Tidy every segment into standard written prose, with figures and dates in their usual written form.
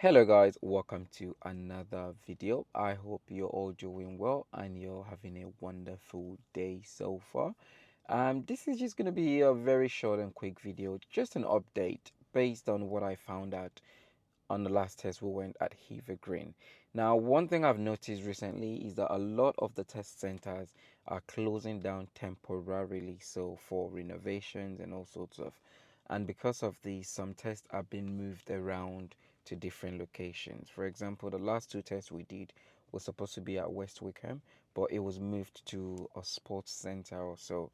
Hello guys, welcome to another video. I hope you're all doing well and you're having a wonderful day so far. This is just going to be a very short and quick video, just an update based on what I found out on the last test we went at Hever Green. Now, one thing I've noticed recently is that a lot of the test centers are closing down temporarily, so for renovations and all sorts of. And because of this, some tests are being moved around to different locations. For example, the last two tests we did was supposed to be at West Wickham, but it was moved to a sports center or so.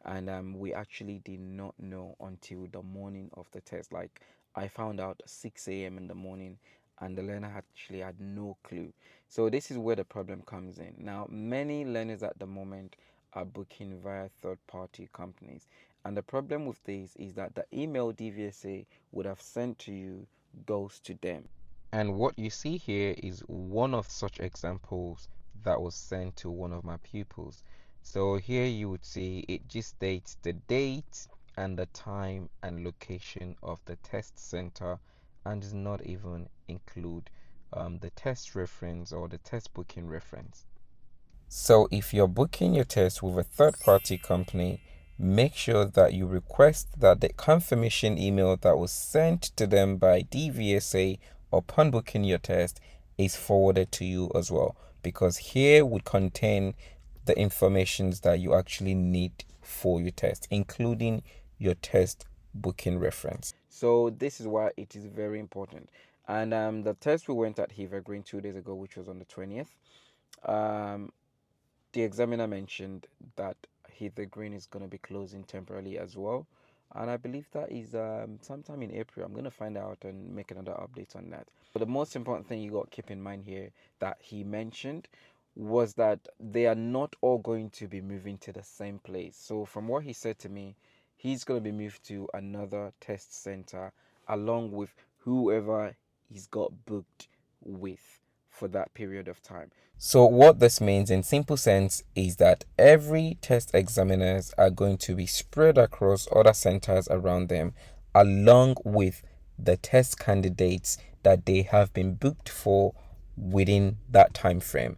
And we actually did not know until the morning of the test. Like, I found out 6 a.m. in the morning, and the learner actually had no clue. So this is where the problem comes in. Now, many learners at the moment are booking via third-party companies, and the problem with this is that the email DVSA would have sent to you goes to them. And what you see here is one of such examples that was sent to one of my pupils. So here you would see it just states the date and the time and location of the test center, and does not even include the test reference or the test booking reference. So if you're booking your test with a third-party company, make sure that you request that the confirmation email that was sent to them by DVSA upon booking your test is forwarded to you as well, because here would contain the informations that you actually need for your test, including your test booking reference. So this is why it is very important. And the test we went at Hever Green 2 days ago, which was on the 20th, um, the examiner mentioned that Heather Green is going to be closing temporarily as well. And I believe that is sometime in April. I'm going to find out and make another update on that. But the most important thing you got to keep in mind here that he mentioned was that they are not all going to be moving to the same place. So from what he said to me, he's going to be moved to another test center along with whoever he's got booked with for that period of time. So what this means in simple sense is that every test examiners are going to be spread across other centers around them, along with the test candidates that they have been booked for within that time frame.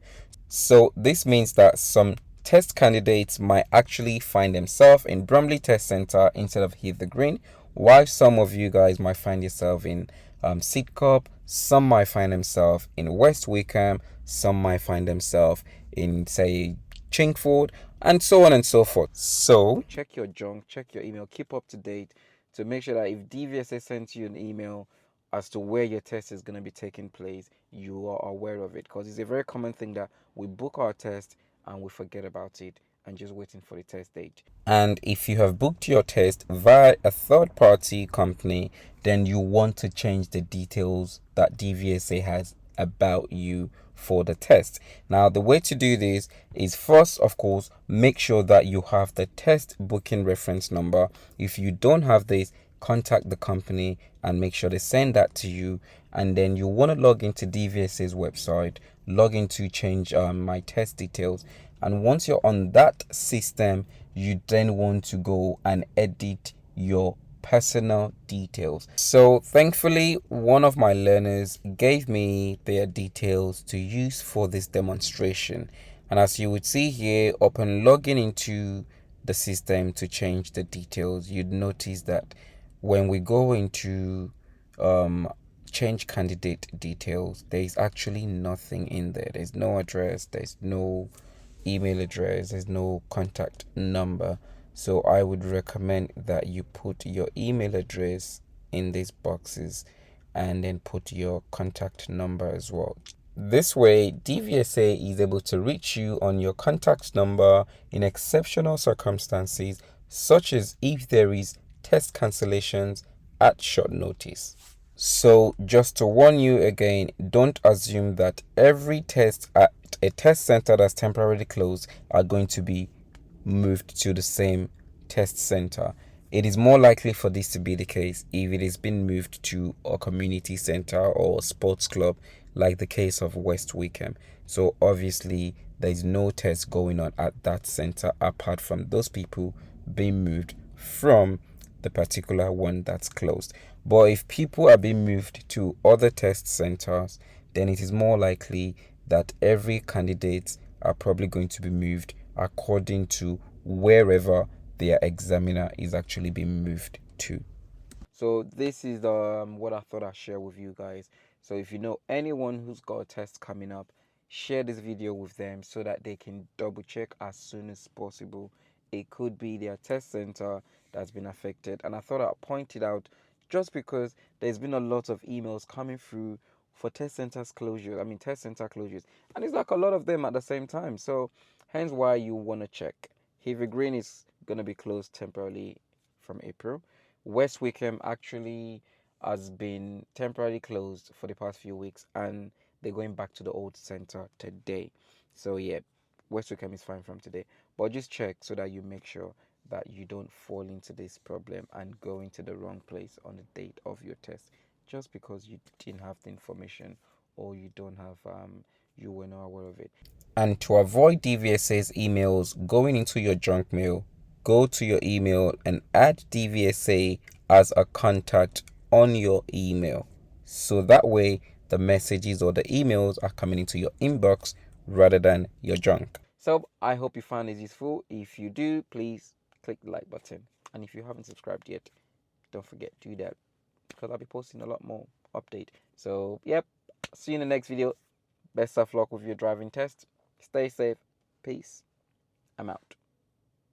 So this means that some test candidates might actually find themselves in Bromley Test Center instead of Heather Green, while some of you guys might find yourself in Sidcup, some might find themselves in West Wickham, some might find themselves in, say, Chingford, and so on and so forth. So check your junk, check your email, keep up to date to make sure that if DVSA sends you an email as to where your test is going to be taking place, you are aware of it, because it's a very common thing that we book our test and we forget about it and just waiting for the test date. And if you have booked your test via a third party company, then you want to change the details that DVSA has about you for the test. Now, the way to do this is first, of course, make sure that you have the test booking reference number. If you don't have this, contact the company and make sure they send that to you. And then you want to log into DVSA's website, log in to change my test details. And once you're on that system, you then want to go and edit your personal details. So thankfully, one of my learners gave me their details to use for this demonstration. And as you would see here, upon logging into the system to change the details, you'd notice that when we go into change candidate details, there is actually nothing in there. There's no address, there's no email address, there's no contact number. So I would recommend that you put your email address in these boxes and then put your contact number as well. This way, DVSA is able to reach you on your contact number in exceptional circumstances, such as if there is test cancellations at short notice. So just to warn you again, don't assume that every test at a test center that's temporarily closed are going to be moved to the same test center. It is more likely for this to be the case if it is being moved to a community center or a sports club, like the case of West Wickham. So obviously there is no test going on at that center apart from those people being moved from the particular one that's closed. But if people are being moved to other test centers, then it is more likely that every candidate are probably going to be moved according to wherever their examiner is actually being moved to. So this is what I thought I'd share with you guys. So if you know anyone who's got a test coming up, share this video with them so that they can double check as soon as possible. It could be their test center that's been affected. And I thought I'd point it out just because there's been a lot of emails coming through for test centers closures. I mean test center closures. And it's like a lot of them at the same time. So hence why you want to check. Heavy Green is gonna be closed temporarily from April. West Wickham actually has been temporarily closed for the past few weeks, and they're going back to the old center today. So yeah, West Wickham is fine from today. But just check so that you make sure that you don't fall into this problem and go into the wrong place on the date of your test just because you didn't have the information or you don't have you were not aware of it. And to avoid DVSA's emails going into your junk mail, go to your email and add DVSA as a contact on your email. So that way the messages or the emails are coming into your inbox rather than your junk. So I hope you found this useful. If you do, please click the like button. And if you haven't subscribed yet, don't forget to do that because I'll be posting a lot more update. So yep, see you in the next video. Best of luck with your driving test. Stay safe. Peace. I'm out.